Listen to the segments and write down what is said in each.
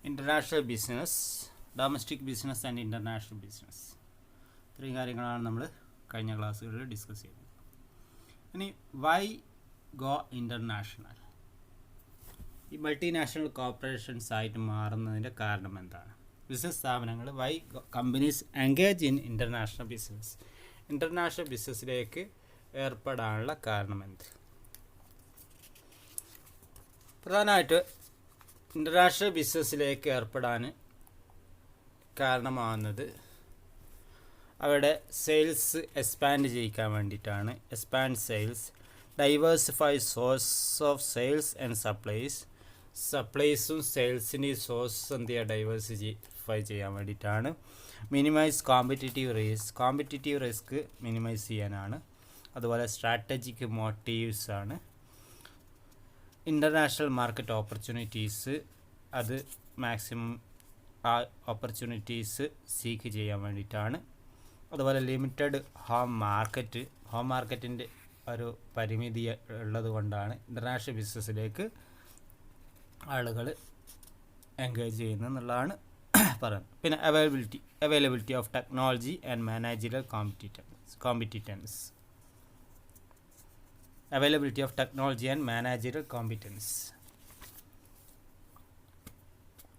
International business, domestic business and international business, ഇത്രയും കാര്യങ്ങളാണ് നമ്മൾ കഴിഞ്ഞ ക്ലാസ്സുകളിൽ ഡിസ്കസ് ചെയ്തത്. ഇനി വൈ ഗോ ഇൻ്റർനാഷണൽ, ഈ മൾട്ടിനാഷണൽ കോർപ്പറേഷൻസ് ആയിട്ട് മാറുന്നതിൻ്റെ കാരണം എന്താണ്? ബിസിനസ് സ്ഥാപനങ്ങൾ why companies engage in international business, ഇൻ്റർനാഷണൽ ബിസിനസ്സിലേക്ക് ഏർപ്പെടാനുള്ള കാരണം എന്ത്? പ്രധാനമായിട്ട് ഇൻ്റർനാഷണൽ ബിസിനസ്സിലേക്ക് ഏർപ്പെടാൻ കാരണമാകുന്നത് അവിടെ സെയിൽസ് എക്സ്പാൻഡ് ചെയ്യിക്കാൻ വേണ്ടിയിട്ടാണ്. Expand sales, diversify source of sales and supplies, സപ്ലൈസും സെയിൽസിൻ്റെയും സോഴ്സ് എന്ത് ചെയ്യുക, ഡൈവേഴ്സിഫൈ ചെയ്യാൻ വേണ്ടിയിട്ടാണ്. മിനിമൈസ് കോമ്പറ്റീറ്റീവ് റിസ്ക് മിനിമൈസ് ചെയ്യാനാണ്. അതുപോലെ സ്ട്രാറ്റജിക് മോട്ടീവ്സ് ആണ്. ഇൻ്റർനാഷണൽ മാർക്കറ്റ് ഓപ്പർച്യൂണിറ്റീസ്, അത് മാക്സിമം ആ ഓപ്പർച്യൂണിറ്റീസ് സീക്ക് ചെയ്യാൻ വേണ്ടിയിട്ടാണ്. അതുപോലെ ലിമിറ്റഡ് ഹോം മാർക്കറ്റിൻ്റെ ഒരു പരിമിതി ഉള്ളത് കൊണ്ടാണ് ഇൻ്റർനാഷണൽ ബിസിനസ്സിലേക്ക് ആളുകൾ എൻഗേജ് ചെയ്യുന്നത് എന്നുള്ളതാണ് പറയുന്നത്. പിന്നെ availability of technology and managerial competence, availability of technology and managerial competence,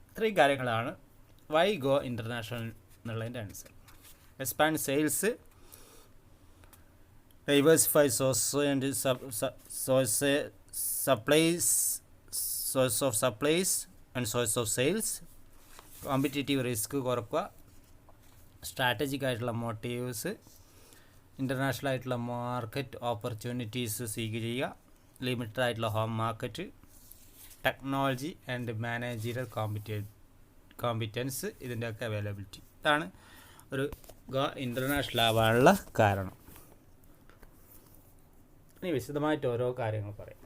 ഇത്രയും കാര്യങ്ങളാണ് വൈ ഗോ ഇൻ്റർനാഷണൽ എന്നുള്ളതിൻ്റെ answer. Expand sales, diversify source and source of supplies and source of sales, competitive risk കുറയ്ക്കുക, strategic ആയിട്ടുള്ള motifs, international ആയിട്ടുള്ള market opportunities seek ചെയ്യുക, limited ആയിട്ടുള്ള home market, technology and managerial competence, ഇതിൻ്റെയൊക്കെ availability. ഇതാണ് ഒരു international ആവാനുള്ള കാരണം. ഇനി വിശദമായിട്ട് ഓരോ കാര്യങ്ങൾ പറയാം.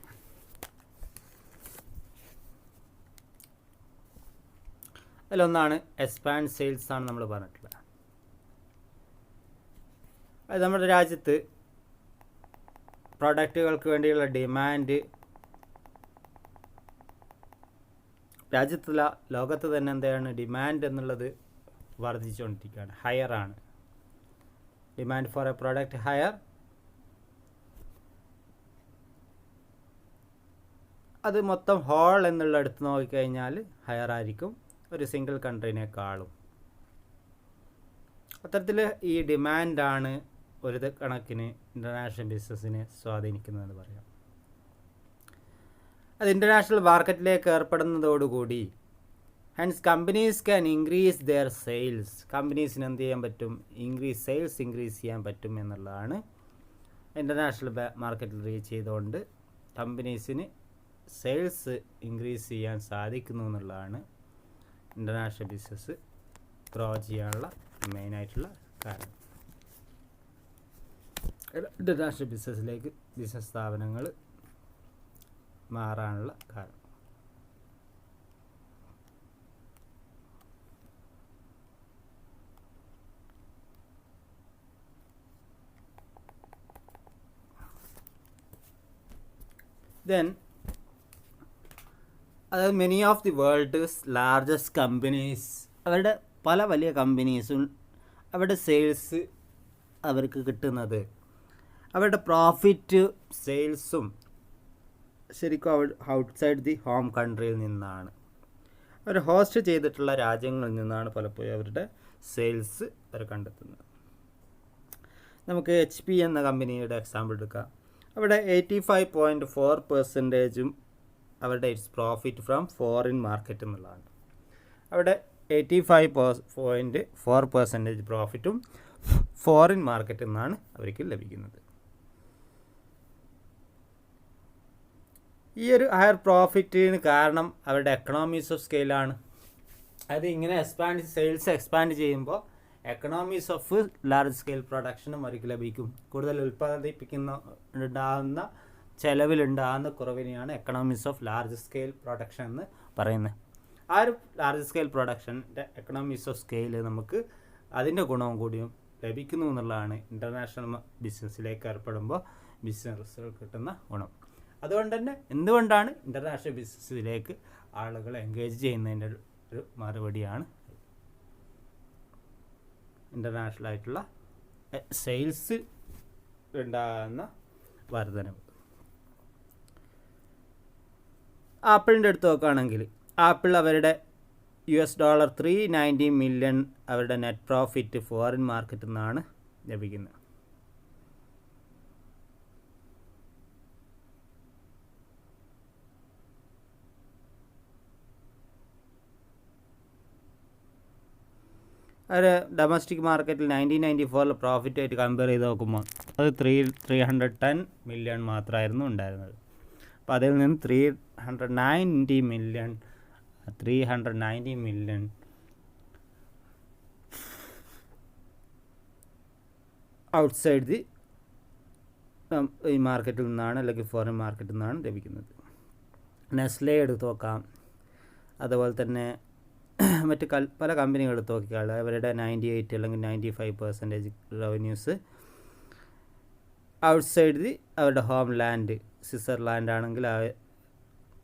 അതിലൊന്നാണ് എക്സ്പാൻഡ് സെയിൽസ് ആണ് നമ്മൾ പറഞ്ഞിട്ടുള്ളത്. അത് നമ്മുടെ രാജ്യത്ത് പ്രൊഡക്റ്റുകൾക്ക് വേണ്ടിയുള്ള ഡിമാൻഡ് രാജ്യത്തുള്ള ലോകത്ത് തന്നെ എന്താണ് ഡിമാൻഡ് എന്നുള്ളത് വർദ്ധിച്ചുകൊണ്ടിരിക്കുകയാണ്, ഹയറാണ്. Demand for a product higher, അത് മൊത്തം ഹോൾ എന്നുള്ള എടുത്ത് നോക്കിക്കഴിഞ്ഞാൽ ഹയർ ആയിരിക്കും ഒരു സിംഗിൾ കൺട്രീനേക്കാളും. അത്തരത്തിൽ ഈ ഡിമാൻഡാണ് ഒരു കണക്കിന് ഇൻ്റർനാഷണൽ ബിസിനസ്സിനെ സ്വാധീനിക്കുന്നതെന്ന് പറയാം. അത് ഇൻ്റർനാഷണൽ മാർക്കറ്റിലേക്ക് ഏർപ്പെടുന്നതോടുകൂടി hence companies can increase their sales, കമ്പനീസിന് എന്ത് ചെയ്യാൻ പറ്റും, സെയിൽസ് ഇൻക്രീസ് ചെയ്യാൻ പറ്റും എന്നുള്ളതാണ്. ഇൻ്റർനാഷണൽ മാർക്കറ്റിൽ റീച്ച് ചെയ്തുകൊണ്ട് കമ്പനീസിന് സെയിൽസ് ഇൻക്രീസ് ചെയ്യാൻ സാധിക്കുന്നു എന്നുള്ളതാണ് ഇൻ്റർനാഷണൽ ബിസിനസ് ഗ്രോ ചെയ്യാനുള്ള മെയിനായിട്ടുള്ള കാരണം. ഇൻ്റർനാഷണൽ ബിസിനസ്സിലേക്ക് ബിസിനസ് സ്ഥാപനങ്ങൾ മാറാനുള്ള കാരണം. Then, അതായത് many of the world's largest companies, അവരുടെ പല വലിയ കമ്പനീസും അവരുടെ സെയിൽസ് അവർക്ക് കിട്ടുന്നത്, അവരുടെ പ്രോഫിറ്റ് സെയിൽസും ശരിക്കും ഔട്ട്സൈഡ് ദി ഹോം കൺട്രിയിൽ നിന്നാണ്. അവർ ഹോസ്റ്റ് ചെയ്തിട്ടുള്ള രാജ്യങ്ങളിൽ നിന്നാണ് പലപ്പോഴും അവരുടെ സെയിൽസ് അവർ കണ്ടെത്തുന്നത്. നമുക്ക് HP എന്ന കമ്പനിയുടെ എക്സാമ്പിൾ എടുക്കാം. അവിടെ 85.4% അവരുടെ it's profit from foreign market എന്നുള്ളതാണ്. അവിടെ 85.4% പ്രോഫിറ്റും ഫോറിൻ മാർക്കറ്റിൽ നിന്നാണ് അവർക്ക് ലഭിക്കുന്നത്. ഈ ഒരു ഹയർ പ്രോഫിറ്റിന് കാരണം അവരുടെ എക്കണോമീസ് ഓഫ് സ്കെയിലാണ്. അത് ഇങ്ങനെ സെയിൽസ് എക്സ്പാൻഡ് ചെയ്യുമ്പോൾ എക്കണോമീസ് ഓഫ് ലാർജ് സ്കെയിൽ പ്രൊഡക്ഷനും അവർക്ക് ലഭിക്കും. കൂടുതൽ ഉണ്ടാകുന്ന ചെലവിലുണ്ടാകുന്ന കുറവിനെയാണ് economies of large scale production എന്ന് പറയുന്നത്. ആ ഒരു ലാർജ് സ്കെയിൽ പ്രൊഡക്ഷൻ്റെ എക്കണോമീസ് ഓഫ് സ്കെയിൽ നമുക്ക് അതിൻ്റെ ഗുണവും കൂടിയും ലഭിക്കുന്നു എന്നുള്ളതാണ് ഇൻ്റർനാഷണൽ ബിസിനസ്സിലേക്ക് ഏർപ്പെടുമ്പോൾ ബിസിനസ്സുകൾ കിട്ടുന്ന ഗുണം. അതുകൊണ്ട് തന്നെ എന്തുകൊണ്ടാണ് ഇൻ്റർനാഷണൽ ബിസിനസ്സിലേക്ക് ആളുകൾ എൻഗേജ് ചെയ്യുന്നതിൻ്റെ ഒരു മറുപടിയാണ്. ഇൻ്റർനാഷണലായിട്ടുള്ള സെയിൽസ് ഉണ്ടാകുന്ന വർധനവ്. ആപ്പിളിൻ്റെ അടുത്ത് നോക്കുകയാണെങ്കിൽ ആപ്പിൾ അവരുടെ $390 മില്യൺ അവരുടെ നെറ്റ് പ്രോഫിറ്റ് ഫോറിൻ മാർക്കറ്റിൽ നിന്നാണ് ലഭിക്കുന്നത്. അവർ ഡൊമസ്റ്റിക് മാർക്കറ്റിൽ 1994 പ്രോഫിറ്റായിട്ട് കമ്പയർ ചെയ്ത് നോക്കുമ്പോൾ അത് 310 മില്യൺ മാത്രമായിരുന്നു ഉണ്ടായിരുന്നത്. അപ്പോൾ അതിൽ നിന്ന് 390 മില്യൺ ഔട്ട്സൈഡ് ദി ഈ മാർക്കറ്റിൽ നിന്നാണ്, അല്ലെങ്കിൽ ഫോറിൻ മാർക്കറ്റിൽ നിന്നാണ് ലഭിക്കുന്നത്. നെസ്ലെ എടുത്ത് നോക്കാം, അതുപോലെ തന്നെ മറ്റ് പല കമ്പനികൾ എടുത്ത് നോക്കിയാൽ അവരുടെ 98 അല്ലെങ്കിൽ 95% റവന്യൂസ് ഔട്ട്സൈഡ് ദി അവരുടെ ഹോം ലാൻഡ് സ്വിറ്റ്സർലാൻഡ് ആണെങ്കിൽ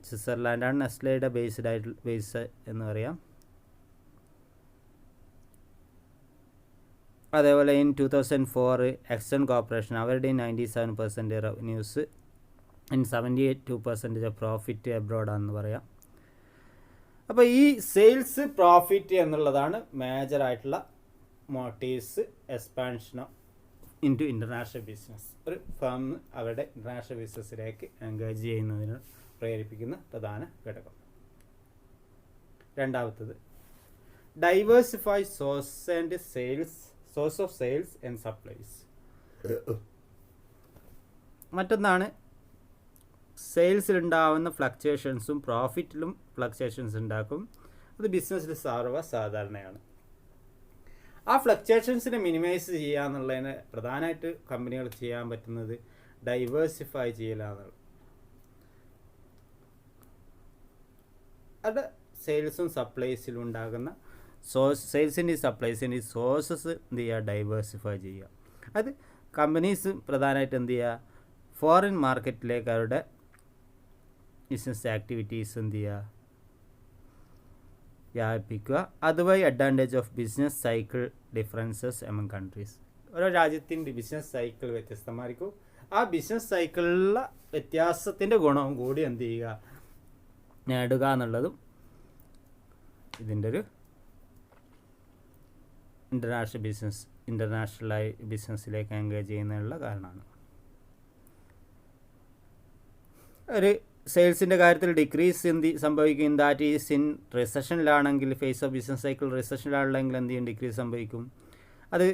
സ്വിറ്റ്സർലാൻഡാണ് നെസ്ലയുടെ ബേസ് എന്ന് പറയാം. അതേപോലെ ഇൻ 2004 എക്സൺ കോർപ്പറേഷൻ അവരുടെ 97% റവന്യൂസ് ഇൻ 72% പ്രോഫിറ്റ് എബ്രോഡാണെന്ന് പറയാം. അപ്പോൾ ഈ സെയിൽസ് പ്രോഫിറ്റ് എന്നുള്ളതാണ് മേജറായിട്ടുള്ള motives expansion into international business. ഒരു ഫേം അവരുടെ ഇൻ്റർനാഷണൽ ബിസിനസ്സിലേക്ക് എൻഗേജ് ചെയ്യുന്നതിന് പ്രേരിപ്പിക്കുന്ന പ്രധാന ഘടകം. രണ്ടാമത്തത് diversify source of sales and supplies. മറ്റൊന്നാണ് സെയിൽസിലുണ്ടാവുന്ന ഫ്ലക്ച്വേഷൻസും പ്രോഫിറ്റിലും ഫ്ലക്ച്വേഷൻസ് ഉണ്ടാക്കും. അത് ബിസിനസ്സിൽ സാധാരണയാണ്. ആ ഫ്ലക്ച്വേഷൻസിനെ മിനിമൈസ് ചെയ്യുക എന്നുള്ളതിന് പ്രധാനമായിട്ട് കമ്പനികൾ ചെയ്യാൻ പറ്റുന്നത് ഡൈവേഴ്സിഫൈ ചെയ്യലാന്നുള്ളത്. അത് സെയിൽസും സപ്ലൈസിലും ഉണ്ടാകുന്ന സെയിൽസിൻ്റെയും സപ്ലൈസിൻ്റെയും സോഴ്സസ് എന്ത് ചെയ്യുക, ഡൈവേഴ്സിഫൈ ചെയ്യുക. അത് കമ്പനീസ് പ്രധാനമായിട്ട് എന്ത് ചെയ്യുക, ഫോറിൻ മാർക്കറ്റിലേക്ക് അവരുടെ ബിസിനസ് ആക്ടിവിറ്റീസ് എന്ത് ചെയ്യുക, വ്യാപിപ്പിക്കുക. അതുവഴി advantage of business cycle differences among countries. ഓരോ രാജ്യത്തിൻ്റെ ബിസിനസ് സൈക്കിൾ വ്യത്യസ്തമായിരിക്കും. ആ ബിസിനസ് സൈക്കിളിലുള്ള വ്യത്യാസത്തിൻ്റെ ഗുണവും കൂടി എന്ത് ചെയ്യുക, നേടുക എന്നുള്ളതും ഇതിൻ്റെ ഒരു ഇൻ്റർനാഷണലായി ബിസിനസ്സിലേക്ക് എൻഗേജ് ചെയ്യുന്നതിനുള്ള കാരണമാണ്. ഒരു സെയിൽസിൻ്റെ കാര്യത്തിൽ ഡിക്രീസ് സംഭവിക്കും. ദാറ്റ് ഈസ് ഇൻ റിസഷനിലാണെങ്കിൽ, ഫേസ് ഓഫ് ബിസിനസ് സൈക്കിൾ റിസഷനിലാണെങ്കിൽ എന്ത് ചെയ്യും, ഡിക്രീസ് സംഭവിക്കും. അത്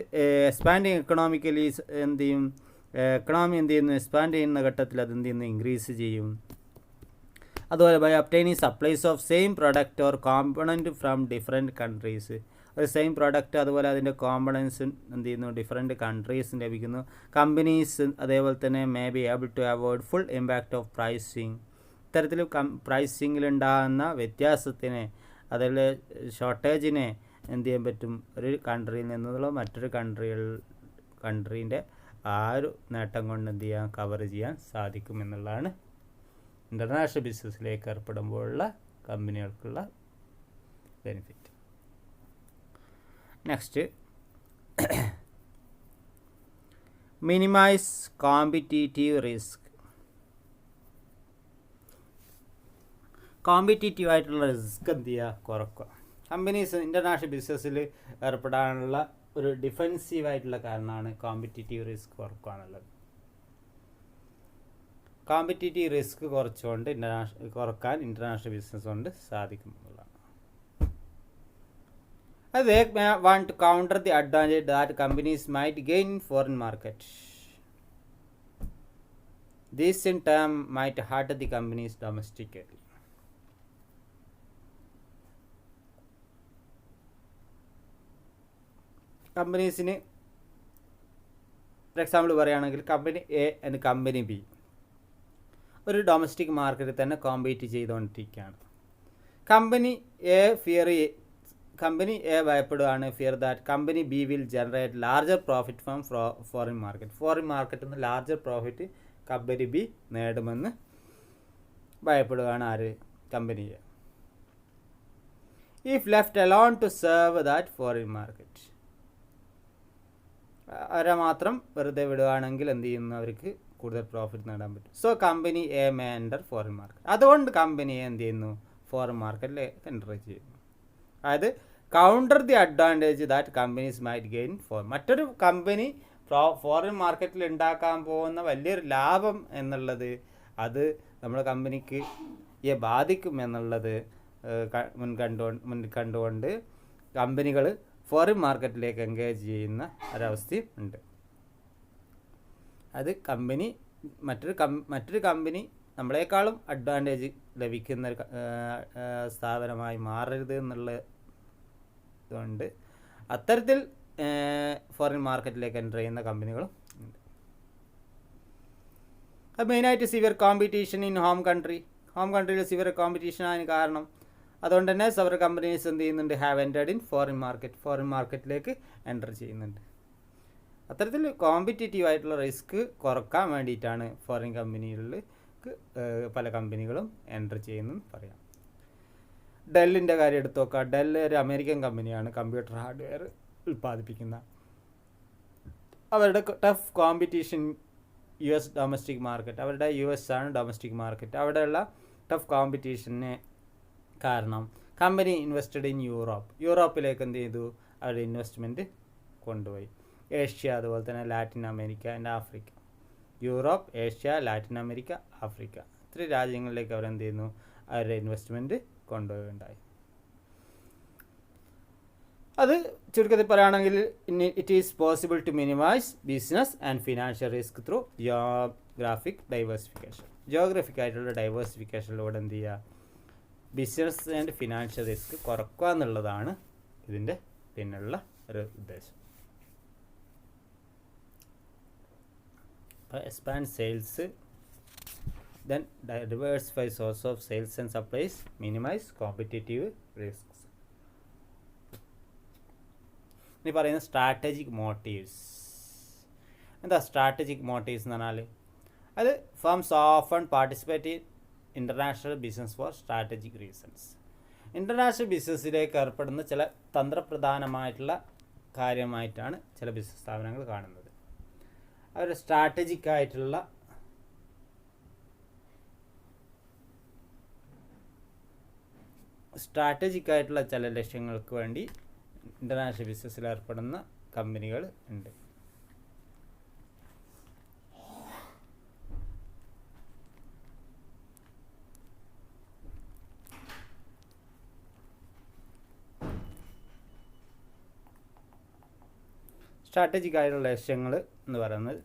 എക്സ്പാൻഡിങ് എക്കണോമിക്കലി എന്ത് ചെയ്യും, എക്കണോമി എന്ത് ചെയ്യുന്നു, എക്സ്പാൻഡ് ചെയ്യുന്ന ഘട്ടത്തിൽ അത് എന്ത് ചെയ്യുന്നു, ഇൻക്രീസ് ചെയ്യും. അതുപോലെ by obtaining supplies of same product or component from different countries. ഒരു സെയിം പ്രൊഡക്റ്റ് അതുപോലെ അതിൻ്റെ കോമ്പണൻസ് എന്ത് ചെയ്യുന്നു, ഡിഫറെൻറ്റ് കൺട്രീസ് ലഭിക്കുന്നു. കമ്പനീസ് അതേപോലെ തന്നെ may be able to avoid full impact of pricing. ഇത്തരത്തിൽ പ്രൈസിങ്ങിലുണ്ടാകുന്ന വ്യത്യാസത്തിനെ, അതിൽ ഷോർട്ടേജിനെ എന്ത് ചെയ്യാൻ പറ്റും, ഒരു കൺട്രിയിൽ നിന്നുള്ള മറ്റൊരു കൺട്രീൻ്റെ ആ ഒരു നേട്ടം കൊണ്ട് എന്ത് ചെയ്യാൻ, കവർ ചെയ്യാൻ സാധിക്കും എന്നുള്ളതാണ് ഇൻ്റർനാഷണൽ ബിസിനസ്സിലേക്ക് ഏർപ്പെടുമ്പോഴുള്ള കമ്പനികൾക്കുള്ള benefit. Next, minimise competitive risk. Competitive ആയിട്ടുള്ള റിസ്ക് എന്ത് ചെയ്യുക, കുറക്കുക. കമ്പനീസ് ഇൻ്റർനാഷണൽ ബിസിനസ്സിൽ ഏർപ്പെടാനുള്ള ഒരു ഡിഫെൻസീവായിട്ടുള്ള കാരണമാണ് കോമ്പറ്റീറ്റീവ് റിസ്ക് കുറക്കുക എന്നുള്ളത്. കോമ്പറ്റീറ്റീവ് റിസ്ക് കുറക്കാൻ ഇൻ്റർനാഷണൽ ബിസിനസ് കൊണ്ട് സാധിക്കും എന്നുള്ളതാണ്. They may want to counter the advantage that companies might gain in foreign market. This in turn might hurt the companies domestically. കമ്പനീസിന് ഫോർ എക്സാമ്പിൾ പറയുകയാണെങ്കിൽ company A and company B ഒരു domestic മാർക്കറ്റിൽ തന്നെ compete ചെയ്തുകൊണ്ടിരിക്കുകയാണ്. Company A ഭയപ്പെടുകയാണ്, fear that company B will generate larger profit from foreign മാർക്കറ്റിൽ നിന്ന് larger profit company B നേടുമെന്ന് ഭയപ്പെടുകയാണ് ആര്, company A. If left alone to serve that foreign market. അവരെ മാത്രം വെറുതെ വിടുകയാണെങ്കിൽ എന്ത് ചെയ്യുന്നു, അവർക്ക് കൂടുതൽ പ്രോഫിറ്റ് നേടാൻ പറ്റും. So company A may enter foreign market. അതുകൊണ്ട് കമ്പനി എ എന്ത് ചെയ്യുന്നു, ഫോറിൻ മാർക്കറ്റിൽ എൻ്റർ ചെയ്യുന്നു. അതായത് counter the advantage that companies might gain മറ്റൊരു കമ്പനി ഫോറിൻ മാർക്കറ്റിൽ ഉണ്ടാക്കാൻ പോകുന്ന വലിയൊരു ലാഭം എന്നുള്ളത് അത് നമ്മുടെ കമ്പനിക്ക് ബാധിക്കും എന്നുള്ളത് മുൻകണ്ടുകൊണ്ട് കമ്പനികൾ ഫോറിൻ മാർക്കറ്റിലേക്ക് എൻഗേജ് ചെയ്യുന്ന ഒരവസ്ഥയും ഉണ്ട്. അത് കമ്പനി മറ്റൊരു കമ്പനി നമ്മളെക്കാളും അഡ്വാൻറ്റേജ് ലഭിക്കുന്ന ഒരു സ്ഥാപനമായി മാറരുത് എന്നുള്ളതുകൊണ്ട് അത്തരത്തിൽ ഫോറിൻ മാർക്കറ്റിലേക്ക് എൻ്റർ ചെയ്യുന്ന കമ്പനികളും ഉണ്ട്. അത് മെയിനായിട്ട് സിവിയർ കോമ്പറ്റീഷൻ ഇൻ ഹോം കൺട്രിയിൽ സിവിയർ കോമ്പറ്റീഷനാണ് കാരണം. അതുകൊണ്ട് തന്നെ സെവറൽ കമ്പനീസ് എന്ത് ചെയ്യുന്നുണ്ട്, ഹാവ് എൻറ്റേർഡ് ഇൻ ഫോറിൻ മാർക്കറ്റിലേക്ക് എൻ്റർ ചെയ്യുന്നുണ്ട്. അത്തരത്തിൽ കോമ്പറ്റീറ്റീവ് ആയിട്ടുള്ള റിസ്ക് കുറക്കാൻ വേണ്ടിയിട്ടാണ് ഫോറിൻ കമ്പനികളിലേക്ക് പല കമ്പനികളും എൻ്റർ ചെയ്യുന്നതെന്ന് പറയാം. ഡെല്ലിൻ്റെ കാര്യം എടുത്ത് നോക്കുക. ഡെൽ ഒരു അമേരിക്കൻ കമ്പനിയാണ്, കമ്പ്യൂട്ടർ ഹാർഡ്വെയർ ഉൽപ്പാദിപ്പിക്കുന്ന. അവരുടെ tough competition US domestic market, അവരുടെ US ആണ് ഡൊമസ്റ്റിക് മാർക്കറ്റ്. അവിടെയുള്ള ടഫ് കോമ്പറ്റീഷന് കാരണം കമ്പനി ഇൻവെസ്റ്റഡ് ഇൻ യൂറോപ്പിലേക്ക് എന്ത് ചെയ്തു, അവരുടെ ഇൻവെസ്റ്റ്മെൻറ്റ് കൊണ്ടുപോയി. ഏഷ്യ, അതുപോലെ തന്നെ Latin America and Africa. Europe, Asia, Latin America, Africa, ഇത്രയും രാജ്യങ്ങളിലേക്ക് അവരെന്ത് ചെയ്യുന്നു, അവരുടെ ഇൻവെസ്റ്റ്മെൻറ്റ് കൊണ്ടുപോവുകയുണ്ടായി. അത് ചുരുക്കത്തിൽ പറയുകയാണെങ്കിൽ it is possible to minimise business and financial risk through geographic ആയിട്ടുള്ള ഡൈവേഴ്സിഫിക്കേഷനിലൂടെ എന്ത് ചെയ്യുക, ബിസിനസ് ആൻഡ് ഫിനാൻഷ്യൽ റിസ്ക് കുറക്കുക എന്നുള്ളതാണ് ഇതിൻ്റെ പിന്നുള്ള ഒരു ഉദ്ദേശം. അപ്പോൾ expand sales, then diversify source of sales and supplies, minimise competitive risks. ഇനി പറയുന്ന സ്ട്രാറ്റജിക് മോട്ടീവ്സ്. എന്താ സ്ട്രാറ്റജിക് മോട്ടീവ്സ് എന്ന് പറഞ്ഞാൽ, അത് firms often participate in international business for strategic reasons. ഇൻ്റർനാഷണൽ ബിസിനസ്സിലേക്ക് ഏർപ്പെടുന്ന ചില തന്ത്രപ്രധാനമായിട്ടുള്ള കാര്യമായിട്ടാണ് ചില ബിസിനസ് സ്ഥാപനങ്ങൾ കാണുന്നത്. അവർ സ്ട്രാറ്റജിക് ആയിട്ടുള്ള ചില ലക്ഷ്യങ്ങൾക്ക് വേണ്ടി ഇൻ്റർനാഷണൽ ബിസിനസ്സിൽ ഏർപ്പെടുന്ന കമ്പനികൾ ഉണ്ട്. സ്ട്രാറ്റജിക് ആയിട്ടുള്ള ലക്ഷ്യങ്ങൾ എന്ന് പറയുന്നത്,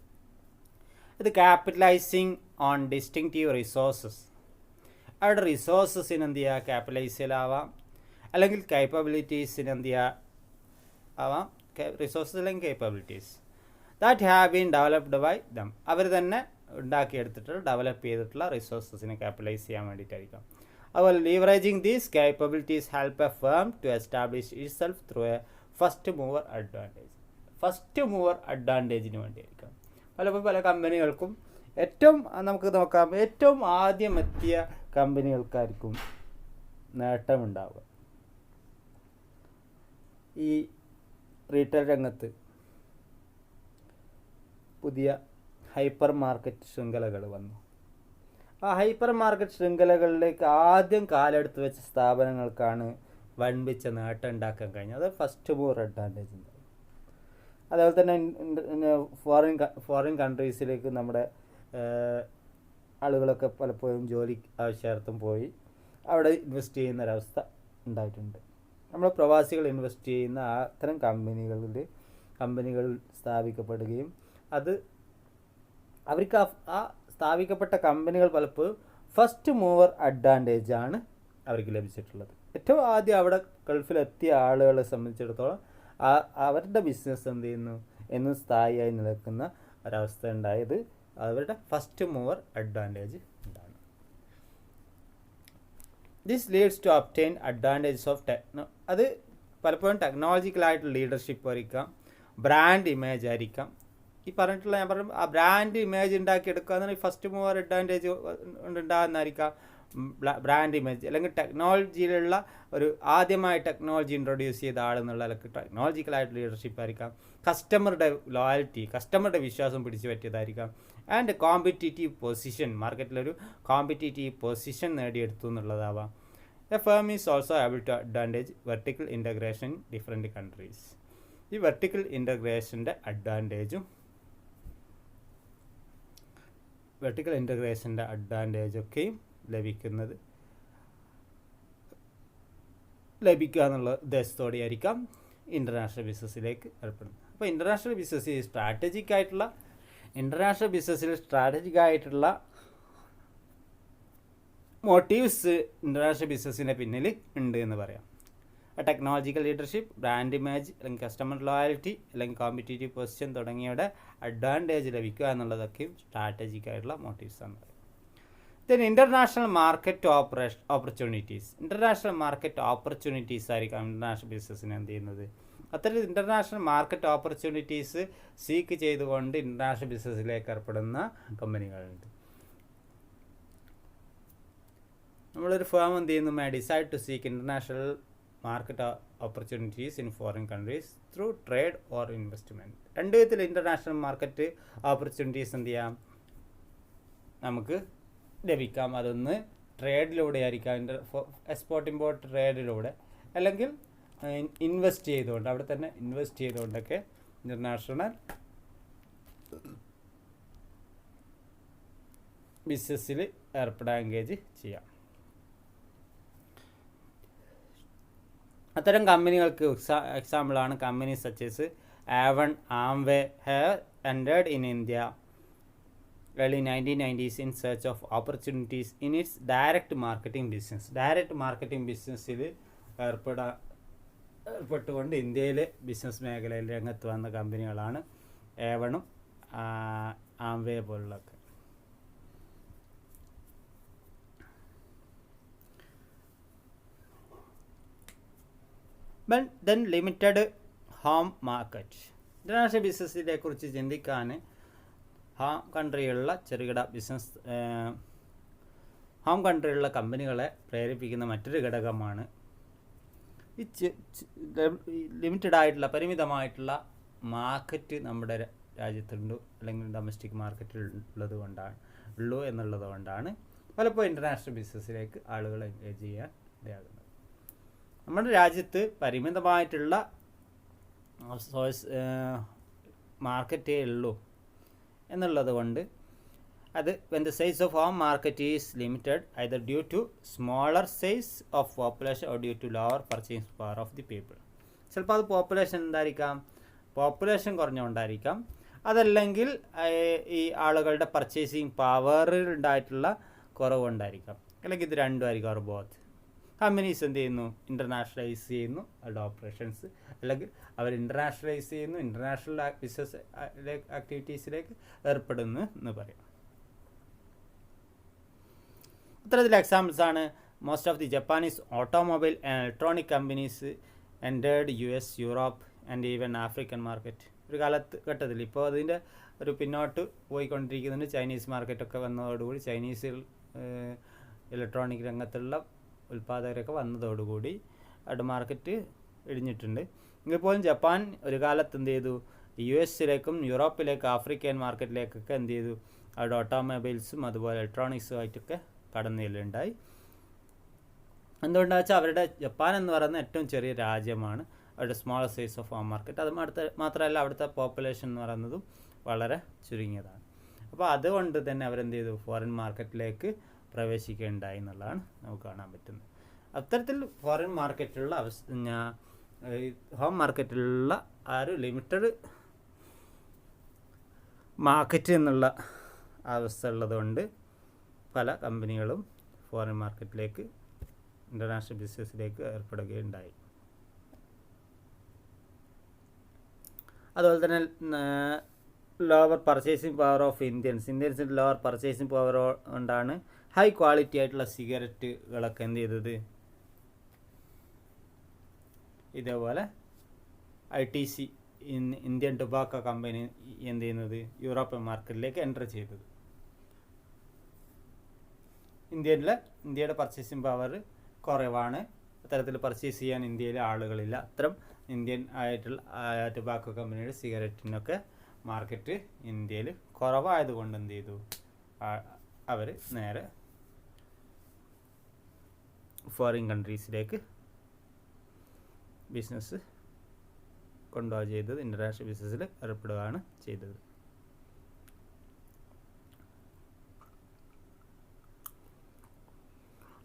ഇത് ക്യാപിറ്റലൈസിങ് ഓൺ ഡിസ്റ്റിങ്റ്റീവ് റിസോഴ്സസ്. അവരുടെ റിസോഴ്സസിന് എന്ത് ചെയ്യുക, ക്യാപിറ്റലൈസ് ചെയ്യലാവാം, അല്ലെങ്കിൽ കേപ്പബിലിറ്റീസിന് എന്ത് ചെയ്യുക ആവാം, റിസോഴ്സസ് അല്ലെങ്കിൽ capabilities that have been developed by them. അവർ തന്നെ ഉണ്ടാക്കിയെടുത്തിട്ട് ഡെവലപ്പ് ചെയ്തിട്ടുള്ള റിസോഴ്സസിനെ ക്യാപിറ്റലൈസ് ചെയ്യാൻ വേണ്ടിയിട്ടായിരിക്കാം. അതുപോലെ leveraging these capabilities help a firm to establish itself through a first mover അഡ്വാൻറ്റേജിന് വേണ്ടിയായിരിക്കാം. പല കമ്പനികൾക്കും നമുക്ക് നോക്കാം, ഏറ്റവും ആദ്യം എത്തിയ കമ്പനികൾക്കായിരിക്കും നേട്ടമുണ്ടാവുക. ഈ റീറ്റെയിൽ രംഗത്ത് പുതിയ ഹൈപ്പർ മാർക്കറ്റ് ശൃംഖലകൾ വന്നു. ആ ഹൈപ്പർ മാർക്കറ്റ് ശൃംഖലകളിലേക്ക് ആദ്യം കാലെടുത്ത് വെച്ച സ്ഥാപനങ്ങൾക്കാണ് വൻപിച്ച നേട്ടം ഉണ്ടാക്കാൻ കഴിഞ്ഞത്. അത് ഫസ്റ്റ് മൂവർ അഡ്വാൻറ്റേജ് ഉണ്ട്. അതേപോലെ തന്നെ ഫോറിൻ കൺട്രീസിലേക്ക് നമ്മുടെ ആളുകളൊക്കെ പലപ്പോഴും ജോലി ആവശ്യാർത്ഥം പോയി അവിടെ ഇൻവെസ്റ്റ് ചെയ്യുന്ന ഒരവസ്ഥ ഉണ്ടായിട്ടുണ്ട്. നമ്മൾ പ്രവാസികൾ ഇൻവെസ്റ്റ് ചെയ്യുന്ന അത്തരം കമ്പനികൾ സ്ഥാപിക്കപ്പെടുകയും അത് അവർക്ക് ആ സ്ഥാപിക്കപ്പെട്ട കമ്പനികൾ പലപ്പോഴും ഫസ്റ്റ് മൂവർ അഡ്വാൻറ്റേജാണ് അവർക്ക് ലഭിച്ചിട്ടുള്ളത്. ഏറ്റവും ആദ്യം അവിടെ ഗൾഫിലെത്തിയ ആളുകളെ സംബന്ധിച്ചിടത്തോളം അവരുടെ ബിസിനസ് എന്ത് ചെയ്യുന്നു എന്നും സ്ഥായിയായി നിൽക്കുന്ന ഒരവസ്ഥ ഉണ്ടായത് അവരുടെ ഫസ്റ്റ് മൂവർ അഡ്വാൻറ്റേജ് ഉണ്ടാണ്. This leads to obtain advantages of അത് പലപ്പോഴും ടെക്നോളജിക്കലായിട്ടുള്ള ലീഡർഷിപ്പ് ആയിരിക്കാം, ബ്രാൻഡ് ഇമേജ് ആയിരിക്കാം. ഈ ഞാൻ പറഞ്ഞു ആ ബ്രാൻഡ് ഇമേജ് ഉണ്ടാക്കിയെടുക്കുക എന്ന് പറഞ്ഞാൽ first mover advantage ഉണ്ടാകുന്നതായിരിക്കാം. Brand image അല്ലെങ്കിൽ ടെക്നോളജിയിലുള്ള ഒരു ആദ്യമായി ടെക്നോളജി ഇൻട്രൊഡ്യൂസ് ചെയ്ത ആളെന്നുള്ള അല്ലെങ്കിൽ ടെക്നോളജിക്കലായിട്ട് ലീഡർഷിപ്പ് ആയിരിക്കാം. കസ്റ്റമറുടെ ലോയൽറ്റി, കസ്റ്റമറുടെ വിശ്വാസം പിടിച്ചു പറ്റിയതായിരിക്കാം. ആൻഡ് കോമ്പറ്റീറ്റീവ് പൊസിഷൻ, മാർക്കറ്റിലൊരു കോമ്പറ്റീറ്റീവ് പൊസിഷൻ നേടിയെടുത്തു എന്നുള്ളതാവാം. A firm is also able to advantage vertical integration in different countries. ഈ വെർട്ടിക്കൽ ഇൻ്റഗ്രേഷൻ്റെ അഡ്വാൻറ്റേജൊക്കെയും ലഭിക്കുക എന്നുള്ള ഉദ്ദേശത്തോടെ ആയിരിക്കാം ഇൻ്റർനാഷണൽ ബിസിനസ്സിലേക്ക് ഏർപ്പെടുന്നത്. അപ്പോൾ ഇൻ്റർനാഷണൽ ബിസിനസ്സിൽ സ്ട്രാറ്റജിക് ആയിട്ടുള്ള മോട്ടീവ്സ് ഇൻ്റർനാഷണൽ ബിസിനസ്സിൻ്റെ പിന്നിൽ ഉണ്ട് എന്ന് പറയാം. ടെക്നോളജിക്കൽ ലീഡർഷിപ്പ്, ബ്രാൻഡ് ഇമേജ്, അല്ലെങ്കിൽ കസ്റ്റമർ ലോയൽറ്റി, അല്ലെങ്കിൽ കോമ്പറ്റീറ്റീവ് പൊസിഷൻ തുടങ്ങിയവയുടെ അഡ്വാൻറ്റേജ് ലഭിക്കുക എന്നുള്ളതൊക്കെയും സ്ട്രാറ്റജിക് ആയിട്ടുള്ള മോട്ടീവ്സ് ആണ്. Then international market opportunities. International market opportunities ആയിരിക്കാം ഇൻ്റർനാഷണൽ ബിസിനസ്സിന് എന്ത് ചെയ്യുന്നത്. അത്തരം ഇൻ്റർനാഷണൽ മാർക്കറ്റ് ഓപ്പർച്യൂണിറ്റീസ് സീക്ക് ചെയ്തുകൊണ്ട് ഇൻ്റർനാഷണൽ ബിസിനസ്സിലേക്ക് ഏർപ്പെടുന്ന കമ്പനികളുണ്ട്. നമ്മളൊരു ഫേം എന്ത് ചെയ്യുന്നു, decide to seek international market opportunities in foreign countries through trade or investment. രണ്ട് വിധത്തിൽ ഇൻ്റർനാഷണൽ മാർക്കറ്റ് ഓപ്പർച്യൂണിറ്റീസ് എന്ത് ചെയ്യാം, നമുക്ക് ലഭിക്കാം. അതൊന്ന് ട്രേഡിലൂടെ ആയിരിക്കാം, എക്സ്പോർട്ട് ഇമ്പോർട്ട് ട്രേഡിലൂടെ, അല്ലെങ്കിൽ ഇൻവെസ്റ്റ് ചെയ്തുകൊണ്ട്, അവിടെ തന്നെ ഇൻവെസ്റ്റ് ചെയ്തുകൊണ്ടൊക്കെ ഇൻ്റർനാഷണൽ ബിസിനസ്സിൽ ഏർപ്പെടാൻ എൻഗേജ് ചെയ്യാം. അത്തരം കമ്പനികൾക്ക് എക്സാമ്പിളാണ് companies such as Avon, Amway have entered in India early 1990s in search of opportunities in its direct marketing business. Direct marketing ബിസിനസ്സിൽ ഏർപ്പെട്ടുകൊണ്ട് ഇന്ത്യയിലെ ബിസിനസ് മേഖലയിൽ രംഗത്ത് വന്ന കമ്പനികളാണ് ഏവണും ആംവേ പോലുള്ളതൊക്കെ. Then limited home market. International ബിസിനസ്സിനെ കുറിച്ച് ചിന്തിക്കാൻ ഹോം കൺട്രിയിലുള്ള ചെറുകിട ബിസിനസ്, ഹോം കൺട്രിയിലുള്ള കമ്പനികളെ പ്രേരിപ്പിക്കുന്ന മറ്റൊരു ഘടകമാണ് ഈ ലിമിറ്റഡ് ആയിട്ടുള്ള, പരിമിതമായിട്ടുള്ള മാർക്കറ്റ് നമ്മുടെ രാജ്യത്തുണ്ട്, അല്ലെങ്കിൽ ഡൊമസ്റ്റിക് മാർക്കറ്റിൽ ഉള്ളൂ എന്നുള്ളത് കൊണ്ടാണ് പലപ്പോഴും ഇൻ്റർനാഷണൽ ബിസിനസ്സിലേക്ക് ആളുകൾ എൻഗേജ് ചെയ്യാൻ ഇടയാകുന്നത്. നമ്മുടെ രാജ്യത്ത് പരിമിതമായിട്ടുള്ള മാർക്കറ്റേ ഉള്ളൂ എന്നുള്ളത് കൊണ്ട് അത് when the size of home market is limited either due to smaller size of population or due to lower purchasing power of the people. ചിലപ്പോൾ അത് പോപ്പുലേഷൻ കുറഞ്ഞുകൊണ്ടായിരിക്കാം, അതല്ലെങ്കിൽ ഈ ആളുകളുടെ പർച്ചേസിങ് പവറിൽ ഉണ്ടായിട്ടുള്ള കുറവുണ്ടായിരിക്കാം, അല്ലെങ്കിൽ ഇത് രണ്ടുമായിരിക്കും. അവർ ബോത്ത് കമ്പനീസ് എന്ത് ചെയ്യുന്നു, ഇൻ്റർനാഷണലൈസ് ചെയ്യുന്നു അവരുടെ ഓപ്പറേഷൻസ്, അല്ലെങ്കിൽ അവർ ഇൻ്റർനാഷണലൈസ് ചെയ്യുന്നു, ഇൻ്റർനാഷണൽ ബിസിനസ് ആക്ടിവിറ്റീസിലേക്ക് ഏർപ്പെടുന്നു എന്ന് പറയാം. ഇത്തരത്തിൽ എക്സാമ്പിൾസാണ് most of the Japanese automobile and electronic companies entered US, Europe and even African market. ഒരു ഘട്ടത്തിൽ ഇപ്പോൾ അതിൻ്റെ ഒരു പിന്നോട്ട് പോയിക്കൊണ്ടിരിക്കുന്നുണ്ട്. ചൈനീസ് മാർക്കറ്റൊക്കെ വന്നതോടുകൂടി, ചൈനീസ് ഇലക്ട്രോണിക് രംഗത്തുള്ള ഉൽപ്പാദകരൊക്കെ വന്നതോടുകൂടി അവിടെ മാർക്കറ്റ് ഇടിഞ്ഞിട്ടുണ്ട്. എങ്കിൽ പോലും ജപ്പാൻ ഒരു കാലത്ത് എന്ത് ചെയ്തു, US-ലേക്കും യൂറോപ്പിലേക്കും ആഫ്രിക്കൻ മാർക്കറ്റിലേക്കൊക്കെ എന്ത് ചെയ്തു, അവിടെ ഓട്ടോമൊബൈൽസും അതുപോലെ ഇലക്ട്രോണിക്സുമായിട്ടൊക്കെ കടന്നുണ്ടായി. എന്തുകൊണ്ടാണെന്ന് വെച്ചാൽ അവരുടെ ജപ്പാൻ എന്ന് പറയുന്നത് ഏറ്റവും ചെറിയ രാജ്യമാണ്, അവരുടെ small size of home market. അത് മാത്രമല്ല അവിടുത്തെ പോപ്പുലേഷൻ എന്ന് പറയുന്നതും വളരെ ചുരുങ്ങിയതാണ്. അപ്പോൾ അതുകൊണ്ട് തന്നെ അവരെന്ത് ചെയ്തു, ഫോറിൻ മാർക്കറ്റിലേക്ക് പ്രവേശിക്കുകയുണ്ടായി എന്നുള്ളതാണ് നമുക്ക് കാണാൻ പറ്റുന്നത്. അത്തരത്തിൽ ഫോറിൻ മാർക്കറ്റിലുള്ള ഹോം മാർക്കറ്റിലുള്ള ആ ഒരു ലിമിറ്റഡ് മാർക്കറ്റ് എന്നുള്ള അവസ്ഥ ഉള്ളതുകൊണ്ട് പല കമ്പനികളും ഫോറിൻ മാർക്കറ്റിലേക്ക്, ഇൻ്റർനാഷണൽ ബിസിനസ്സിലേക്ക് ഏർപ്പെടുകയുണ്ടായി. അതുപോലെ തന്നെ ലോവർ പർച്ചേസിങ് പവർ ഓഫ് ഇന്ത്യൻസിൻ്റെ ലോവർ പർച്ചേസിങ് പവർ കൊണ്ടാണ് ഹൈ ക്വാളിറ്റി ആയിട്ടുള്ള സിഗരറ്റുകളൊക്കെ എന്ത് ചെയ്തത്, ഇതേപോലെ ITC ഇന്ത്യൻ ടൊബാക്കോ കമ്പനി എന്ത് ചെയ്യുന്നത്, യൂറോപ്യൻ മാർക്കറ്റിലേക്ക് എൻ്റർ ചെയ്തത്. ഇന്ത്യയിലെ ഇന്ത്യയുടെ പർച്ചേസിങ് പവർ കുറവാണ്. അത്തരത്തിൽ പർച്ചേസ് ചെയ്യാൻ ഇന്ത്യയിലെ ആളുകളില്ല. അത്തരം ഇന്ത്യൻ ആയിട്ടുള്ള ടുബാക്കോ കമ്പനിയുടെ സിഗരറ്റിനൊക്കെ മാർക്കറ്റ് ഇന്ത്യയിൽ കുറവായതുകൊണ്ട് എന്ത് ചെയ്തു, അവർ നേരെ ഫോറിൻ കൺട്രീസിലേക്ക് ബിസിനസ് കൊണ്ടുപോവുക ചെയ്തത്, ഇൻ്റർനാഷണൽ ബിസിനസ്സിൽ ഏർപ്പെടുകയാണ് ചെയ്തത്.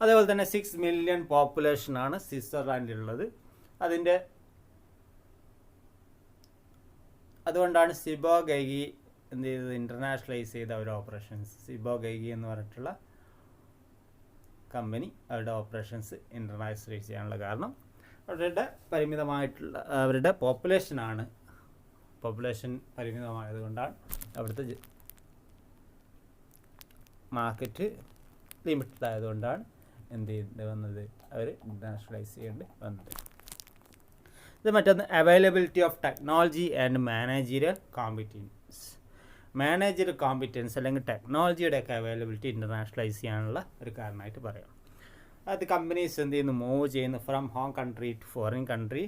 അതേപോലെ തന്നെ 6 മില്യൺ പോപ്പുലേഷനാണ് സ്വിറ്റ്സർലാൻഡിലുള്ളത്. അതുകൊണ്ടാണ് സിബോ ഗൈഗി എന്ത് ചെയ്തത്, ഇൻ്റർനാഷണലൈസ് ചെയ്ത അവരുടെ ഓപ്പറേഷൻസ്. സിബോ ഗൈഗി എന്ന് പറഞ്ഞിട്ടുള്ള കമ്പനി അവരുടെ ഓപ്പറേഷൻസ് ഇൻ്റർനാഷണലൈസ് ചെയ്യാനുള്ള കാരണം അവരുടെ പരിമിതമായിട്ടുള്ള അവരുടെ പോപ്പുലേഷൻ പരിമിതമായതുകൊണ്ടാണ്. അവിടുത്തെ മാർക്കറ്റ് ലിമിറ്റഡ് ആയതുകൊണ്ടാണ് എന്ത് ചെയ്യേണ്ടി വന്നത്, അവർ ഇൻ്റർനാഷണലൈസ് ചെയ്യേണ്ടി വന്നത്. ഇത് മറ്റൊന്ന് availability of technology and managerial competence അല്ലെങ്കിൽ ടെക്നോളജിയുടെയൊക്കെ അവൈലബിലിറ്റി ഇൻ്റർനാഷണലൈസ് ചെയ്യാനുള്ള ഒരു കാരണമായിട്ട് പറയാം. അത് കമ്പനീസ് എന്ത് ചെയ്യുന്നു, മൂവ് ചെയ്യുന്നു from home country to foreign country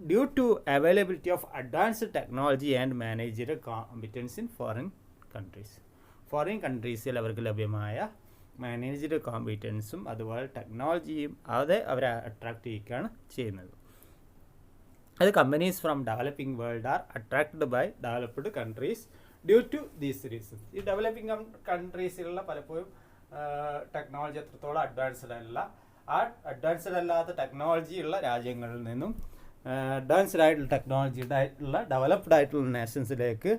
due to availability of advanced technology and managerial competence in foreign countries. Foreign കൺട്രീസിൽ അവർക്ക് ലഭ്യമായ മാനേജറിയൽ കോമ്പിറ്റൻസും അതുപോലെ ടെക്നോളജിയും അവരെ അട്രാക്റ്റ് ചെയ്യുകയാണ് ചെയ്യുന്നത്. അത് companies from developing world are attracted by developed countries due to these reasons. ഈ ഡെവലപ്പിംഗ് കൺട്രീസിലുള്ള പലപ്പോഴും ടെക്നോളജി എത്രത്തോളം അഡ്വാൻസ്ഡ് അല്ലാത്ത ടെക്നോളജി ഉള്ള രാജ്യങ്ങളിൽ നിന്നും അഡ്വാൻസ്ഡ് ആയിട്ടുള്ള ഡെവലപ്ഡ് ആയിട്ടുള്ള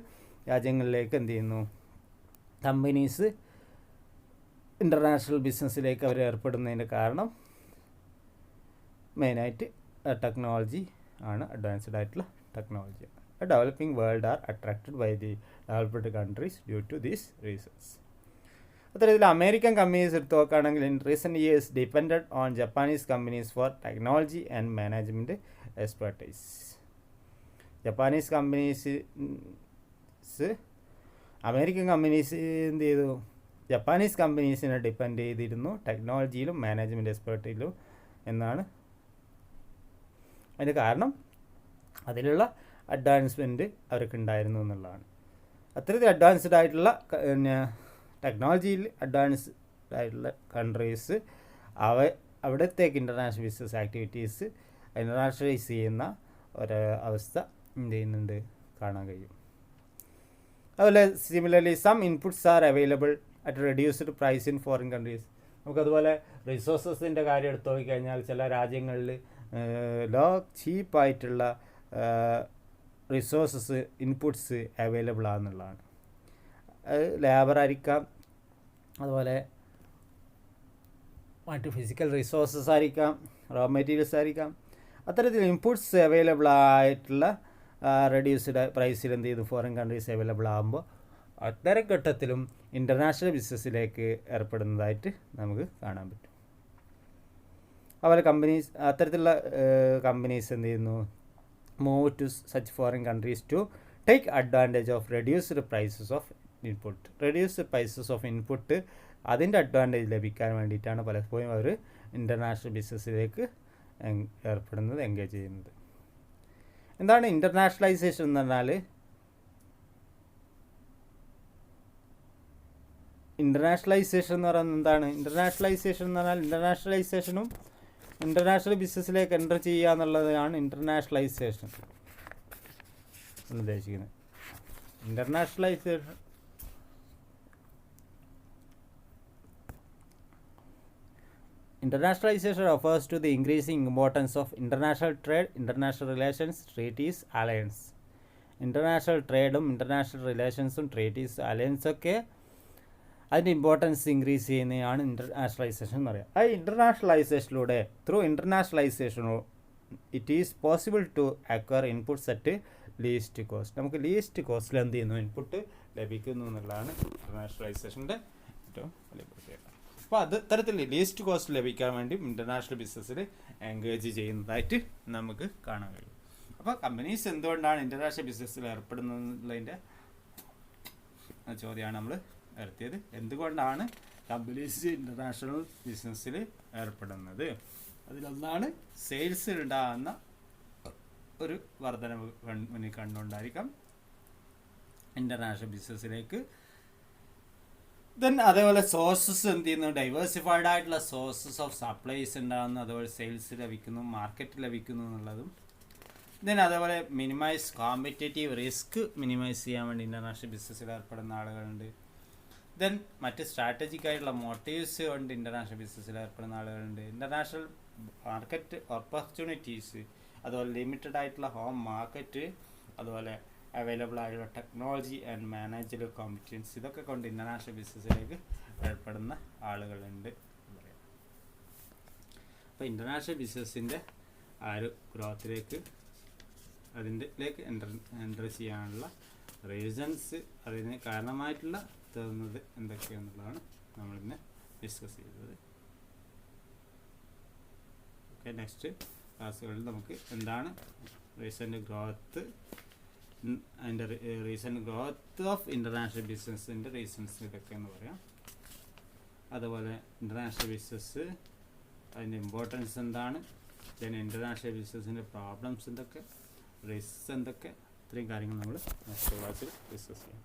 രാജ്യങ്ങളിലേക്ക് എന്ത് ചെയ്യുന്നു, കമ്പനീസ് ഇൻ്റർനാഷണൽ ബിസിനസ്സിലേക്ക് അവർ ഏർപ്പെടുന്നതിൻ്റെ കാരണം മെയിനായിട്ട് ടെക്നോളജി ആണ്, അഡ്വാൻസ്ഡ് ആയിട്ടുള്ള technology. Developing world are attracted by the developed countries due to these reasons. അത്തരത്തിൽ അമേരിക്കൻ കമ്പനീസ് എടുത്ത് നോക്കുകയാണെങ്കിൽ in recent years depended on Japanese companies for technology and management expertise. Japanese companies American companies എന്ത് ചെയ്തു, Japanese കമ്പനീസിനെ depend ചെയ്തിരുന്നു ടെക്നോളജിയിലും management എക്സ്പെർട്ടിലും എന്നാണ്. അതിന് കാരണം അതിലുള്ള അഡ്വാൻസ്മെൻറ്റ് അവർക്ക് ഉണ്ടായിരുന്നു എന്നുള്ളതാണ്. അത്തരത്തിൽ അഡ്വാൻസ്ഡ് ആയിട്ടുള്ള ടെക്നോളജിയിൽ അഡ്വാൻസ്ഡ് ആയിട്ടുള്ള കൺട്രീസ് അവിടത്തേക്ക് ഇൻ്റർനാഷണൽ ബിസിനസ് ആക്ടിവിറ്റീസ് ഇൻ്റർനാഷണലൈസ് ചെയ്യുന്ന ഒരു അവസ്ഥ എന്ത് ചെയ്യുന്നുണ്ട്, കാണാൻ കഴിയും. അതുപോലെ similarly some inputs are available at reduced price in foreign countries. നമുക്കതുപോലെ റിസോഴ്സസിൻ്റെ കാര്യം എടുത്തു നോക്കിക്കഴിഞ്ഞാൽ ചില രാജ്യങ്ങളിൽ ചീപ്പായിട്ടുള്ള റിസോഴ്സസ് ഇൻപുട്സ് അവൈലബിൾ ആണെന്നുള്ളതാണ്. അത് ലേബർ ആയിരിക്കാം, അതുപോലെ മറ്റ് ഫിസിക്കൽ റിസോഴ്സസ് ആയിരിക്കാം, റോ മെറ്റീരിയൽസ് ആയിരിക്കാം. അത്തരത്തിൽ ഇൻപുട്സ് അവൈലബിൾ ആയിട്ടുള്ള റെഡ്യൂസ്ഡ് പ്രൈസിൽ എന്ത് ചെയ്തു, ഫോറിൻ കൺട്രീസ് അവൈലബിൾ ആകുമ്പോൾ അത്തരം ഘട്ടത്തിലും ഇൻ്റർനാഷണൽ ബിസിനസ്സിലേക്ക് ഏർപ്പെടുന്നതായിട്ട് നമുക്ക് കാണാൻ പറ്റും. അതുപോലെ അത്തരത്തിലുള്ള കമ്പനീസ് എന്ത് ചെയ്യുന്നു, move to such foreign countries to take advantage of reduced prices of input. അതിൻ്റെ അഡ്വാൻറ്റേജ് ലഭിക്കാൻ വേണ്ടിയിട്ടാണ് പലപ്പോഴും അവർ ഇൻ്റർനാഷണൽ ബിസിനസ്സിലേക്ക് ഏർപ്പെടുന്നത്, എൻഗേജ് ചെയ്യുന്നത്. എന്താണ് ഇൻ്റർനാഷണലൈസേഷൻ എന്ന് പറഞ്ഞാൽ? ഇൻ്റർനാഷണലൈസേഷൻ എന്ന് പറയുന്നത് എന്താണ്? ഇൻ്റർനാഷണലൈസേഷൻ എന്ന് പറഞ്ഞാൽ ഇൻ്റർനാഷണലൈസേഷനും ഇൻ്റർനാഷണൽ ബിസിനസ്സിലേക്ക് എൻ്റർ ചെയ്യുക എന്നുള്ളതാണ് ഇൻ്റർനാഷണലൈസേഷൻ എന്ന് ഉദ്ദേശിക്കുന്നത്. Internationalization refers to the increasing importance of international trade, international relations, treaties, alliance. International trade-ഉം international relations-ഉം treaties, alliance ഒക്കെ അതിൻ്റെ ഇമ്പോർട്ടൻസ് ഇൻക്രീസ് ചെയ്യുന്നതാണ് ഇൻ്റർനാഷണലൈസേഷൻ എന്ന് പറയുക. ആ ഇൻ്റർനാഷണലൈസേഷനിലൂടെ it is possible to acquire inputs at least cost. നമുക്ക് ലീസ്റ്റ് കോസ്റ്റിൽ എന്ത് ചെയ്യുന്നു, ഇൻപുട്ട് ലഭിക്കുന്നു എന്നുള്ളതാണ് ഇൻ്റർനാഷണലൈസേഷൻ്റെ ഏറ്റവും വലിയ പ്രത്യേകത. അപ്പോൾ തരത്തിൽ ലീസ്റ്റ് കോസ്റ്റ് ലഭിക്കാൻ വേണ്ടി ഇൻ്റർനാഷണൽ ബിസിനസ്സിൽ എൻഗേജ് ചെയ്യുന്നതായിട്ട് നമുക്ക് കാണാൻ കഴിയും. അപ്പോൾ കമ്പനീസ് എന്തുകൊണ്ടാണ് ഇൻ്റർനാഷണൽ ബിസിനസ്സിൽ ഏർപ്പെടുന്നതിൻ്റെ ചോദ്യമാണ് നമ്മൾ ഉയർത്തിയത്. എന്തുകൊണ്ടാണ് കമ്പനീസ് ഇൻ്റർനാഷണൽ ബിസിനസ്സിൽ ഏർപ്പെടുന്നത്. അതിലൊന്നാണ് സെയിൽസിൽ ഉണ്ടാകുന്ന ഒരു വർധനവ് മുന്നിൽ കണ്ടുകൊണ്ടായിരിക്കാം ഇൻ്റർനാഷണൽ ബിസിനസ്സിലേക്ക്. ദെൻ അതേപോലെ സോഴ്സസ് എന്ത് ചെയ്യുന്നു, ഡൈവേഴ്സിഫൈഡ് ആയിട്ടുള്ള സോഴ്സസ് ഓഫ് സപ്ലൈസ് ഉണ്ടാകുന്നു, അതുപോലെ സെയിൽസ് ലഭിക്കുന്നു, മാർക്കറ്റ് ലഭിക്കുന്നു എന്നുള്ളതും. ദെൻ അതേപോലെ മിനിമൈസ് കോമ്പറ്റേറ്റീവ് റിസ്ക് മിനിമൈസ് ചെയ്യാൻ വേണ്ടി ഇൻ്റർനാഷണൽ ബിസിനസ്സിൽ ഏർപ്പെടുന്ന ആളുകളുണ്ട്. ദെൻ മറ്റ് സ്ട്രാറ്റജിക് ആയിട്ടുള്ള മോട്ടീവ്സ് കൊണ്ട് ഇൻ്റർനാഷണൽ ബിസിനസ്സിൽ ഏർപ്പെടുന്ന ആളുകളുണ്ട്. ഇൻ്റർനാഷണൽ മാർക്കറ്റ് ഓപ്പർച്യൂണിറ്റീസ്, അതുപോലെ ലിമിറ്റഡ് ആയിട്ടുള്ള ഹോം മാർക്കറ്റ്, അതുപോലെ അവൈലബിൾ ആയിട്ടുള്ള ടെക്നോളജി ആൻഡ് മാനേജറൽ കോമ്പറ്റൻസ്, ഇതൊക്കെ കൊണ്ട് ഇൻ്റർനാഷണൽ ബിസിനസ്സിലേക്ക് ഏർപ്പെടുന്ന ആളുകളുണ്ട്. അപ്പോൾ ഇൻ്റർനാഷണൽ ബിസിനസ്സിൻ്റെ ആ ഒരു ഗ്രോത്തിലേക്ക് അതിൻ്റെലേക്ക് എൻ്റർ ചെയ്യാനുള്ള റീസൺസ്, അതിന് കാരണമായിട്ടുള്ള തരുന്നത് എന്തൊക്കെയാണെന്നുള്ളതാണ് നമ്മളിന്ന് ഡിസ്കസ് ചെയ്തത്. ഓക്കെ, നെക്സ്റ്റ് ക്ലാസ്സുകളിൽ നമുക്ക് എന്താണ് റീസെൻ്റ് ഗ്രോത്ത്, അതിൻ്റെ റീസെൻ്റ് ഗ്രോത്ത് ഓഫ് ഇൻ്റർനാഷണൽ ബിസിനസ്സിൻ്റെ റീസൺസ് ഇതൊക്കെയെന്ന് പറയാം. അതുപോലെ ഇൻ്റർനാഷണൽ ബിസിനസ് അതിൻ്റെ ഇമ്പോർട്ടൻസ് എന്താണ്, പിന്നെ ഇൻ്റർനാഷണൽ ബിസിനസ്സിൻ്റെ പ്രോബ്ലംസ് എന്തൊക്കെ, റിസ്ക് എന്തൊക്കെ, ഇത്രയും കാര്യങ്ങൾ നമ്മൾ നെക്സ്റ്റ് ക്ലാസ്സിൽ ഡിസ്കസ് ചെയ്യാം.